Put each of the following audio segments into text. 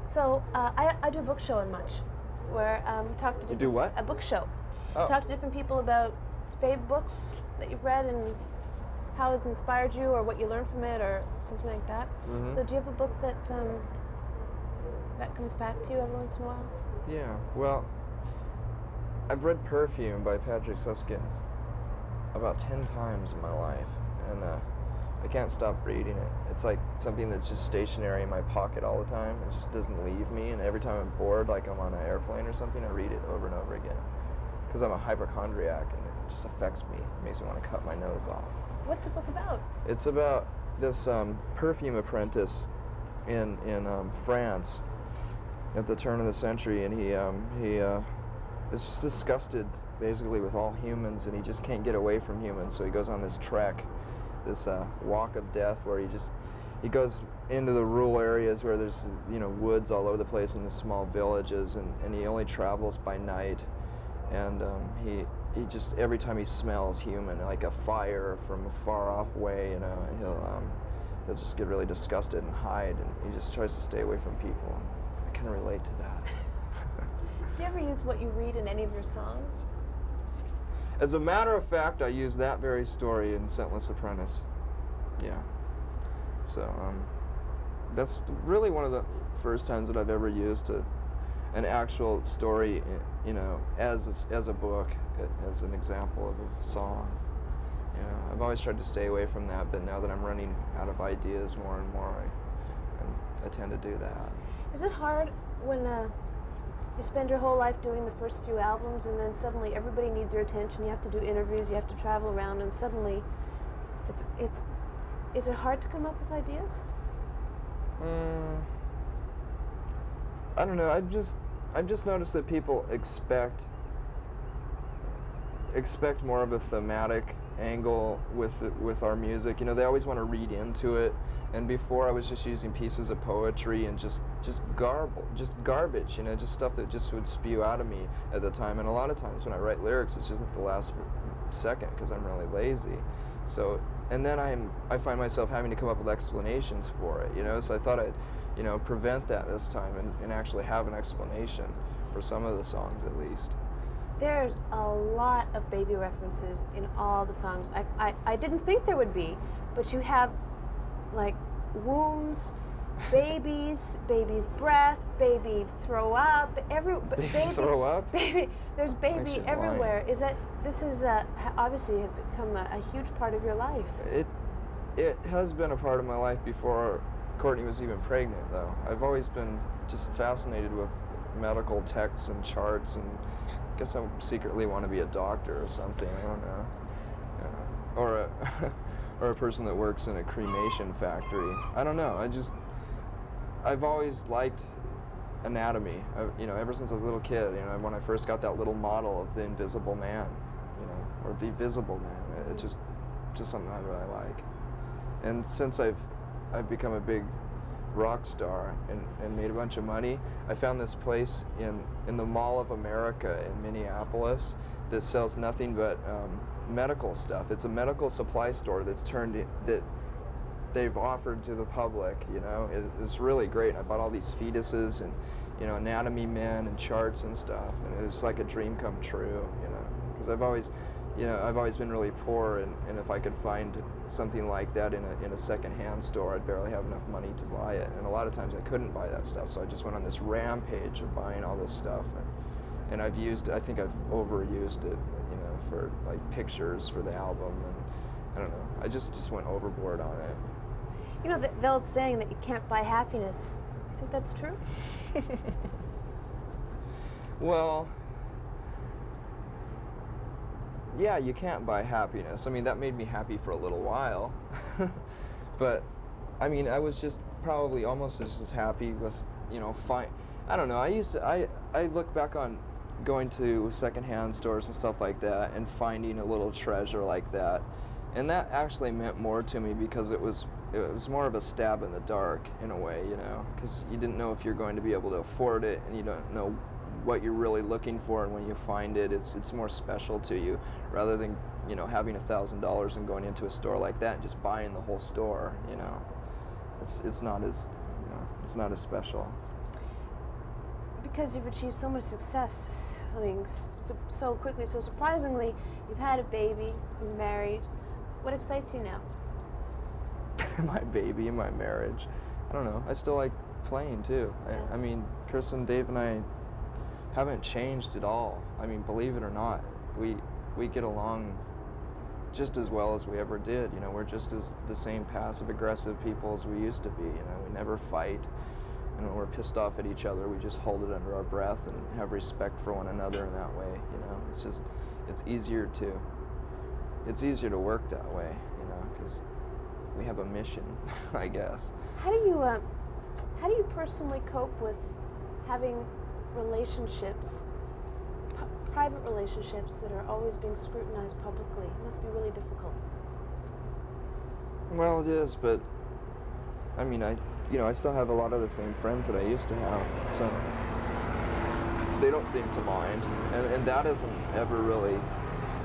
So I do a book show in Much, where talk to different. do what? A book show. Oh. Talk to different people about fave books that you've read and how it's inspired you, or what you learned from it, or something like that. Mhm. So do you have a book that that comes back to you every once in a while? Yeah. Well, I've read Perfume by Patrick Susskind about 10 times in my life, and I can't stop reading it. It's like something that's just stationary in my pocket all the time. It just doesn't leave me, and every time I'm bored, like I'm on an airplane or something, I read it over and over again. Because I'm a hypochondriac, and it just affects me. It makes me want to cut my nose off. What's the book about? It's about this perfume apprentice in France at the turn of the century, and he is just disgusted basically with all humans, and he just can't get away from humans. So he goes on this trek, this walk of death, where he goes into the rural areas where there's woods all over the place in the small villages, and he only travels by night, and he just, every time he smells human, like a fire from a far off way, he'll just get really disgusted and hide, and he just tries to stay away from people. I can relate to that. Do you ever use what you read in any of your songs? As a matter of fact, I use that very story in Scentless Apprentice. Yeah. So that's really one of the first times that I've ever used an actual story, as a book, as an example of a song. I've always tried to stay away from that, but now that I'm running out of ideas more and more, I tend to do that. Is it hard when you spend your whole life doing the first few albums, and then suddenly everybody needs your attention? You have to do interviews, you have to travel around, and suddenly, is it hard to come up with ideas? I don't know. I've just noticed that people expect more of a thematic angle with our music. They always want to read into it. And before, I was just using pieces of poetry and just garbage, just stuff that just would spew out of me at the time. And a lot of times when I write lyrics, it's just at the last second because I'm really lazy. So, and then I find myself having to come up with explanations for it, So I thought I'd, prevent that this time and actually have an explanation for some of the songs at least. There's a lot of baby references in all the songs. I didn't think there would be, but you have like wombs, baby's breath, baby throw up, baby throw up? Baby, there's baby everywhere. Lying. This is obviously have become a huge part of your life. It has been a part of my life before Courtney was even pregnant, though. I've always been just fascinated with medical texts and charts, and I guess I secretly want to be a doctor or something. I don't know, or a person that works in a cremation factory. I don't know. I've always liked anatomy. Ever since I was a little kid. When I first got that little model of the Invisible Man, or the Visible Man, it's just something I really like. And since I've become a big rock star and made a bunch of money, I found this place in the Mall of America in Minneapolis that sells nothing but medical stuff. It's a medical supply store that they've offered to the public. It's really great. I bought all these fetuses and anatomy men and charts and stuff, and it was like a dream come true. Because I've always been really poor, and if I could find something like that in a second-hand store, I'd barely have enough money to buy it. And a lot of times I couldn't buy that stuff, so I just went on this rampage of buying all this stuff. And I think I've overused it, for like pictures for the album, and I don't know. I just went overboard on it. The old saying that you can't buy happiness. You think that's true? Well, yeah, you can't buy happiness. I mean, that made me happy for a little while. But, I mean, I was just probably almost just as happy with, I don't know, I look back on going to secondhand stores and stuff like that and finding a little treasure like that. And that actually meant more to me because it was more of a stab in the dark in a way, because you didn't know if you're going to be able to afford it, and you don't know what you're really looking for, and when you find it, it's more special to you rather than having $1,000 and going into a store like that and just buying the whole store. It's not as special. because you've achieved so much success, I mean, so quickly, so surprisingly, you've had a baby, you're married. What excites you now? My baby and my marriage. I don't know. I still like playing too. Yeah. I mean, Chris and Dave and I haven't changed at all. I mean, believe it or not, we get along just as well as we ever did. You know, we're just as the same passive aggressive people as we used to be. You know, we never fight. And when we're pissed off at each other, we just hold it under our breath and have respect for one another in that way. You know, it's easier to work that way. You know, because we have a mission, I guess. How do you personally cope with having relationships, private relationships that are always being scrutinized publicly? It must be really difficult. Well, it is, but I mean, I still have a lot of the same friends that I used to have, so they don't seem to mind, and that isn't ever really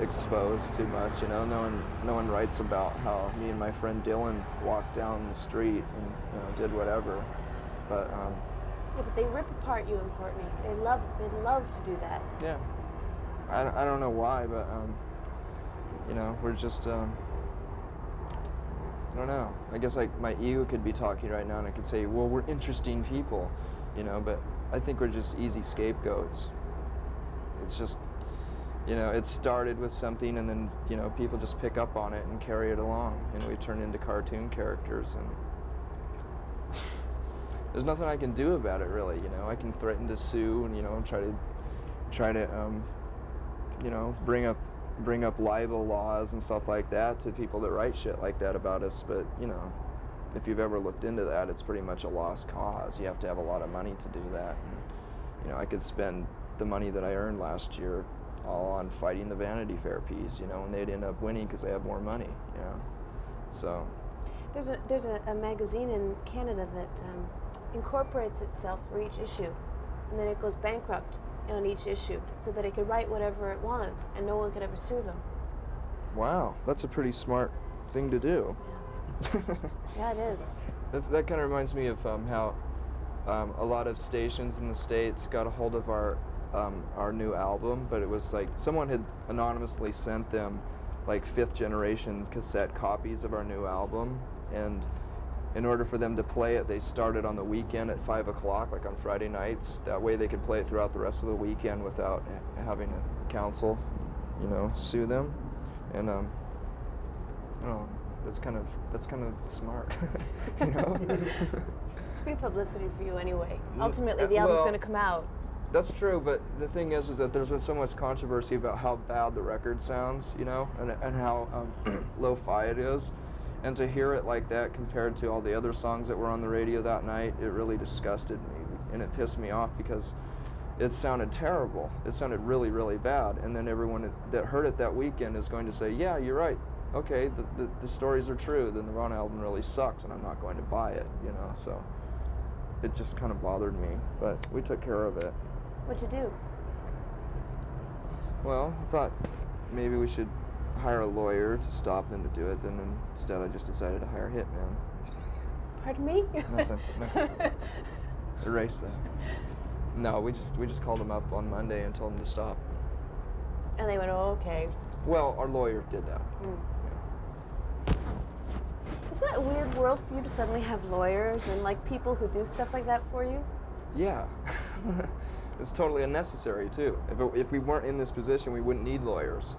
exposed too much. You know, no one writes about how me and my friend Dylan walked down the street and did whatever, but yeah, but they rip apart you and Courtney. They love to do that. Yeah, I don't know why, but we're just I don't know. I guess like my ego could be talking right now, and I could say, well, we're interesting people, but I think we're just easy scapegoats. It's just, it started with something, and then, people just pick up on it and carry it along, and we turn into cartoon characters, and there's nothing I can do about it, really. I can threaten to sue, and try to bring up libel laws and stuff like that to people that write shit like that about us, but if you've ever looked into that, it's pretty much a lost cause. You have to have a lot of money to do that, and I could spend the money that I earned last year all on fighting the Vanity Fair piece, and they'd end up winning because they have more money, so there's a magazine in Canada that incorporates itself for each issue, and then it goes bankrupt on each issue so that it could write whatever it wants and no one could ever sue them. Wow, that's a pretty smart thing to do. Yeah, yeah, it is. That kind of reminds me of how a lot of stations in the States got a hold of our new album, but it was like someone had anonymously sent them like 5th generation cassette copies of our new album, and in order for them to play it, they started on the weekend at 5 o'clock, like on Friday nights. That way they could play it throughout the rest of the weekend without having a counsel, sue them. And I don't know, that's kind of smart, It's free publicity for you anyway. Ultimately, the album's going to come out. That's true, but the thing is that there's been so much controversy about how bad the record sounds, and how lo-fi it is. And to hear it like that compared to all the other songs that were on the radio that night, it really disgusted me. And it pissed me off because it sounded terrible. It sounded really, really bad. And then everyone that heard it that weekend is going to say, yeah, you're right. Okay, the stories are true. Then the Ron album really sucks, and I'm not going to buy it, So it just kind of bothered me. But we took care of it. What'd you do? Well, I thought maybe we should hire a lawyer to stop them to do it. Then instead I just decided to hire a hitman. Pardon me? Nothing. Erase that. No, we just called them up on Monday and told them to stop. And they went, oh, okay. Well, our lawyer did that. Yeah. Isn't that a weird world for you to suddenly have lawyers and like people who do stuff like that for you? Yeah. It's totally unnecessary too. If we weren't in this position, we wouldn't need lawyers,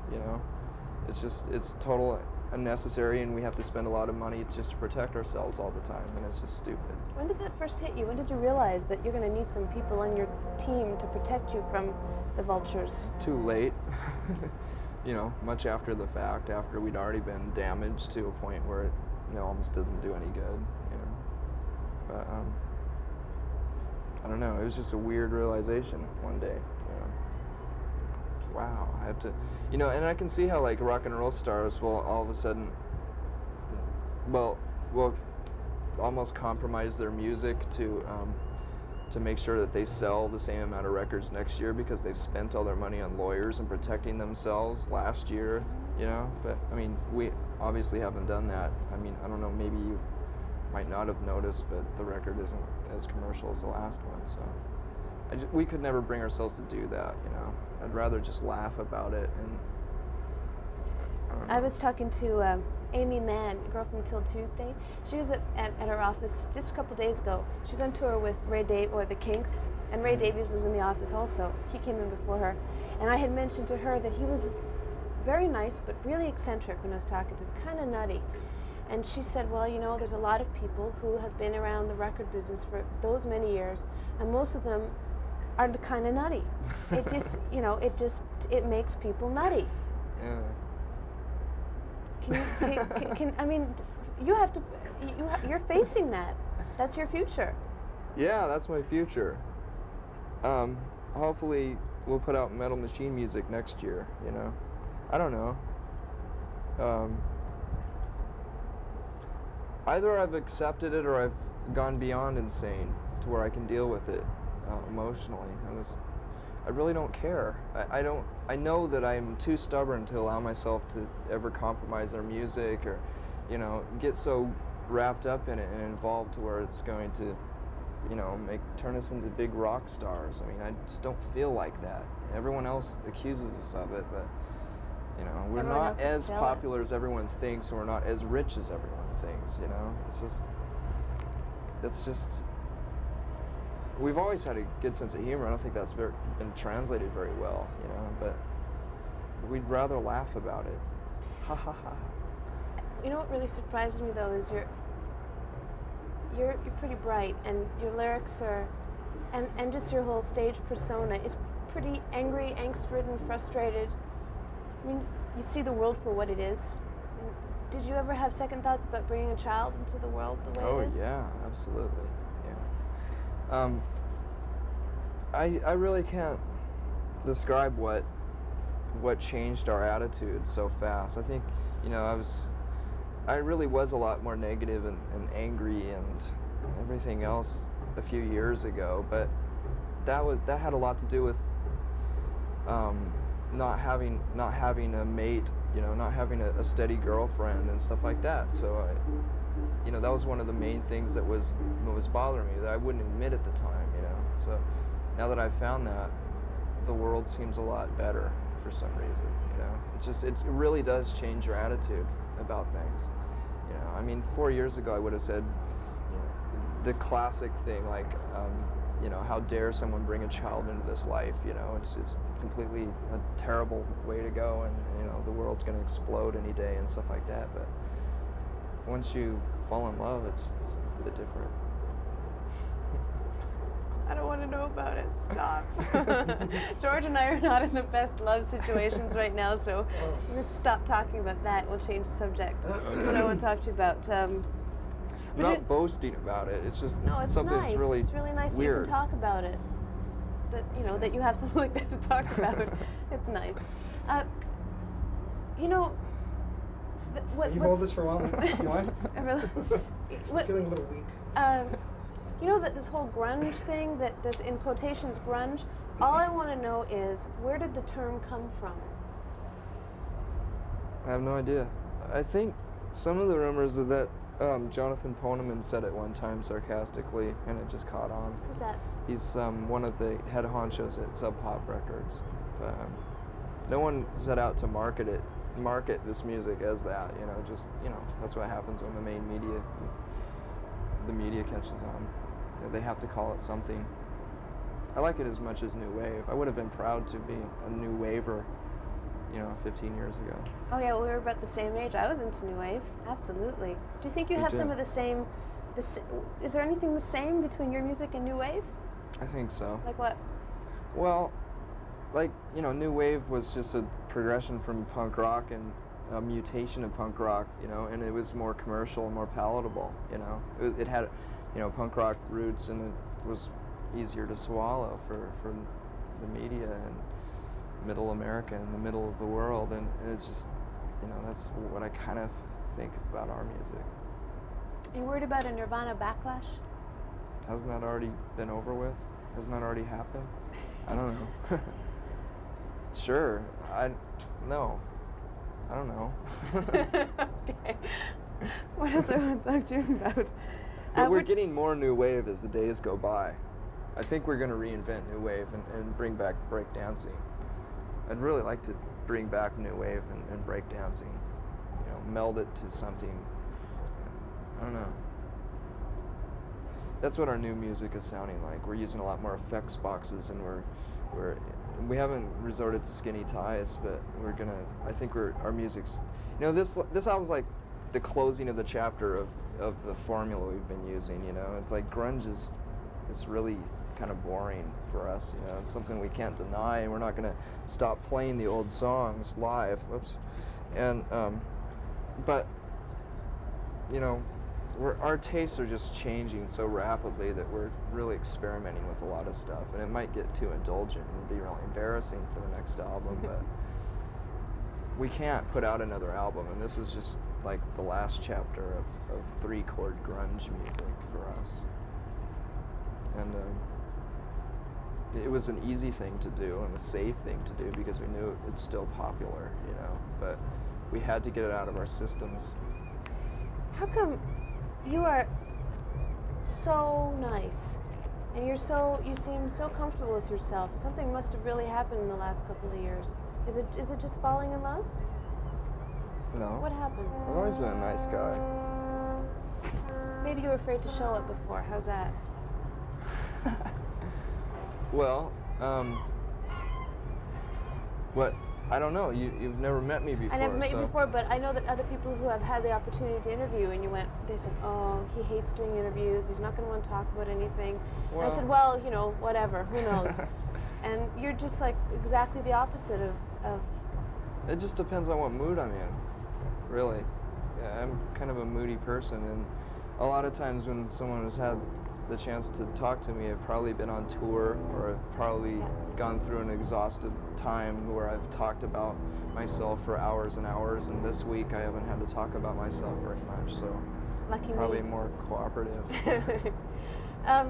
It's total unnecessary, and we have to spend a lot of money just to protect ourselves all the time, and it's just stupid. When did that first hit you? When did you realize that you're going to need some people on your team to protect you from the vultures? Too late. Much after the fact, after we'd already been damaged to a point where it almost didn't do any good, But I don't know, it was just a weird realization one day, Wow, I have to, and I can see how like rock and roll stars will all of a sudden, will almost compromise their music to make sure that they sell the same amount of records next year because they've spent all their money on lawyers and protecting themselves last year, But I mean, we obviously haven't done that. I mean, I don't know, maybe you might not have noticed, but the record isn't as commercial as the last one, so. we could never bring ourselves to do that, you know. I'd rather just laugh about it and. I was talking to Amy Mann, a girl from Till Tuesday. She was at our office just a couple days ago. She's on tour with the Kinks, and Ray Davies was in the office also. He came in before her. And I had mentioned to her that he was very nice, but really eccentric when I was talking to him, kind of nutty. And she said, well, you know, there's a lot of people who have been around the record business for those many years, and most of them are kind of nutty. It just, you know, it makes people nutty. Yeah. I mean, you're facing that. That's your future. Yeah, that's my future. Hopefully we'll put out Metal Machine music next year, you know. I don't know. Either I've accepted it or I've gone beyond insane to where I can deal with it emotionally. I really don't care. I know that I'm too stubborn to allow myself to ever compromise our music or, you know, get so wrapped up in it and involved to where it's going to, you know, turn us into big rock stars. I mean, I just don't feel like that. Everyone else accuses us of it, but, you know, we're Everyone not else is as jealous. popular as everyone thinks, and we're not as rich as everyone thinks, you know? It's just, we've always had a good sense of humor. I don't think that's been translated very well, you know, but we'd rather laugh about it. Ha ha ha. You know what really surprised me though is you're pretty bright, and your lyrics are, and just your whole stage persona is pretty angry, angst-ridden, frustrated. I mean, you see the world for what it is. Did you ever have second thoughts about bringing a child into the world the way it is? Oh yeah, absolutely. Yeah. I really can't describe what changed our attitude so fast. I think, you know, I really was a lot more negative and angry and everything else a few years ago, but that had a lot to do with not having a mate, you know, not having a steady girlfriend and stuff like that. So you know, that was one of the main things that was bothering me, that I wouldn't admit at the time, you know. So now that I've found that, the world seems a lot better for some reason, you know. It really does change your attitude about things, you know. I mean, 4 years ago I would have said, you know, the classic thing like, you know, how dare someone bring a child into this life, you know. It's completely a terrible way to go, and, you know, the world's going to explode any day and stuff like that. But once you fall in love, it's a bit different. I don't want to know about it. Stop. George and I are not in the best love situations right now, so we're going to stop talking about that. We'll change the subject. That's what I want to talk to you about. I'm not boasting about it. It's just something nice. that's really It's really nice weird. that you can talk about it. That, you know, that you have something like that to talk about. It's nice. You know, Can you hold this for a while? Do you mind? I really, I'm feeling a little weak. you know that this whole grunge thing, that this in quotations grunge, all I want to know is, where did the term come from? I have no idea. I think some of the rumors are that Jonathan Poneman said it one time sarcastically, and it just caught on. Who's that? He's one of the head honchos at Sub Pop Records. But, no one set out to market this music as that. You know, just, you know, that's what happens when the media catches on. You know, they have to call it something. I like it as much as new wave. I would have been proud to be a new waver, you know, 15 years ago. Oh yeah, well, we were about the same age. I was into new wave, absolutely. Do you think you Me have too. some of the same? Is there anything the same between your music and new wave? I think so. Like what? Well, like, you know, new wave was just a progression from punk rock and a mutation of punk rock, you know, and it was more commercial, more palatable, you know. It had, you know, punk rock roots, and it was easier to swallow for the media and middle America and the middle of the world, and it's just, you know, that's what I kind of think about our music. Are you worried about a Nirvana backlash? Hasn't that already been over with? Hasn't that already happened? I don't know. Sure. No. I don't know. Okay. What else I want to talk to you about? But we're getting more new wave as the days go by. I think we're going to reinvent new wave and bring back breakdancing. I'd really like to bring back new wave and breakdancing, you know, meld it to something. I don't know. That's what our new music is sounding like. We're using a lot more effects boxes, and we haven't resorted to skinny ties, but we're gonna. I think our music's. You know, this album's like the closing of the chapter of the formula we've been using. You know, it's like grunge is really kind of boring for us. You know, it's something we can't deny, and we're not gonna stop playing the old songs live. Whoops, and but you know. Our tastes are just changing so rapidly that we're really experimenting with a lot of stuff, and it might get too indulgent and be really embarrassing for the next album, but we can't put out another album, and this is just like the last chapter of 3-chord grunge music for us. And it was an easy thing to do and a safe thing to do because we knew it's still popular, you know, but we had to get it out of our systems. How come you are so nice, and you seem so comfortable with yourself? Something must have really happened in the last couple of years. Is it just falling in love? No. What happened? I've always been a nice guy. Maybe you were afraid to show it before. How's that? Well, what? I don't know. You've never met me before. I never met you before, but I know that other people who have had the opportunity to interview, and they said, oh, he hates doing interviews. He's not going to want to talk about anything. Well, and I said, well, you know, whatever. Who knows? And you're just like exactly the opposite of. It just depends on what mood I'm in, really. Yeah, I'm kind of a moody person, and a lot of times when someone has had the chance to talk to me, I've probably been on tour, or I've probably gone through an exhaustive time where I've talked about myself for hours and hours, and this week I haven't had to talk about myself very much, so Lucky probably me. more cooperative. I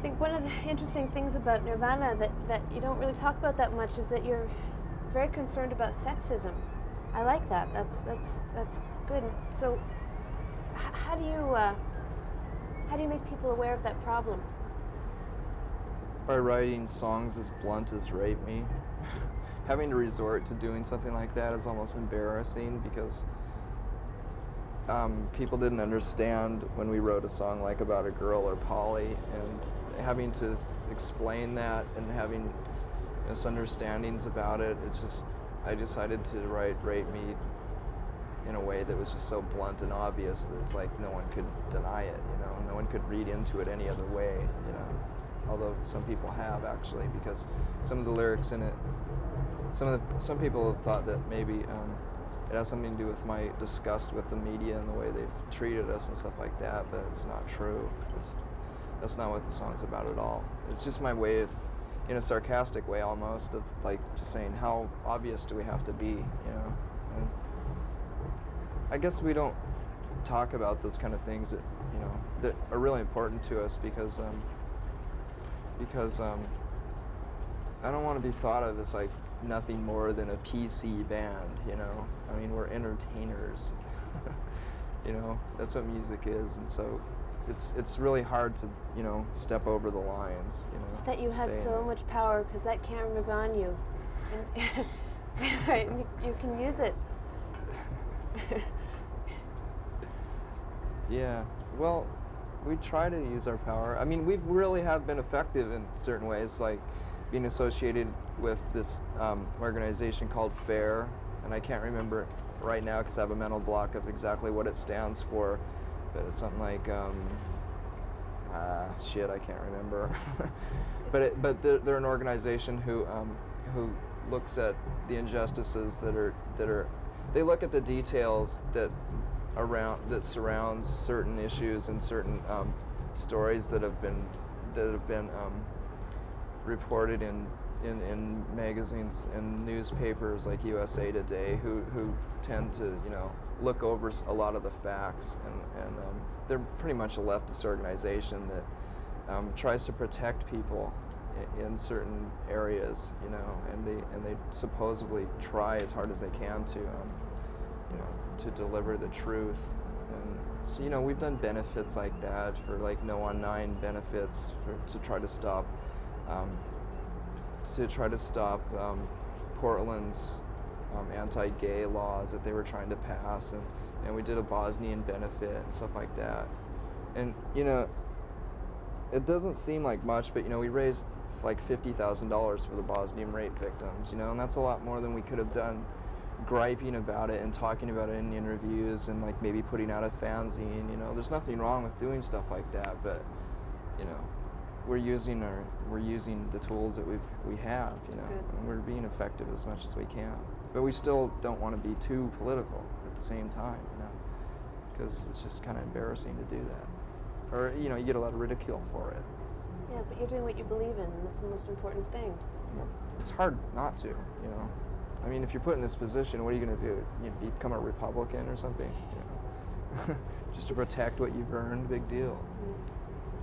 think one of the interesting things about Nirvana that you don't really talk about that much is that you're very concerned about sexism. I like that. That's good. So how do you make people aware of that problem? By writing songs as blunt as Rape Me. Having to resort to doing something like that is almost embarrassing because people didn't understand when we wrote a song like about a girl or Polly, and having to explain that and having misunderstandings about it, I decided to write Rape Me in a way that was just so blunt and obvious that it's like no one could deny it, you know, no one could read into it any other way, you know, although some people have actually, because some of the lyrics in it, some people have thought that maybe it has something to do with my disgust with the media and the way they've treated us and stuff like that, but it's not true. That's not what the song's about at all. It's just my way of, in a sarcastic way almost, of like just saying how obvious do we have to be, you know. And I guess we don't talk about those kind of things that, you know, that are really important to us because I don't want to be thought of as like nothing more than a PC band, you know. I mean, we're entertainers. You know, that's what music is, and so it's really hard to, you know, step over the lines, you know. It's that you have so much power because that camera's on you. And right, and you can use it. Yeah, well, we try to use our power. I mean, we really have been effective in certain ways, like being associated with this organization called FAIR, and I can't remember it right now because I have a mental block of exactly what it stands for, but it's something like, I can't remember. but they're an organization who looks at the injustices that are they look at the details that surrounds certain issues and certain stories that have been reported in magazines and newspapers like USA Today, who tend to, you know, look over a lot of the facts, and they're pretty much a leftist organization that tries to protect people in certain areas, you know, and they supposedly try as hard as they can to, you know, to deliver the truth. And So, you know, we've done benefits like that for like No on 9 benefits to try to stop Portland's anti-gay laws that they were trying to pass, and we did a Bosnian benefit and stuff like that. And, you know, it doesn't seem like much, but, you know, we raised like $50,000 for the Bosnian rape victims, you know, and that's a lot more than we could have done griping about it and talking about it in interviews and like maybe putting out a fanzine. You know, there's nothing wrong with doing stuff like that, but, you know, we're using the tools that we have, you know, and we're being effective as much as we can. But we still don't want to be too political at the same time, you know, because it's just kind of embarrassing to do that. Or, you know, you get a lot of ridicule for it. Yeah, but you're doing what you believe in, and that's the most important thing. Well, it's hard not to, you know. I mean, if you're put in this position, what are you going to do? You become a Republican or something? You know? Just to protect what you've earned, big deal. Mm.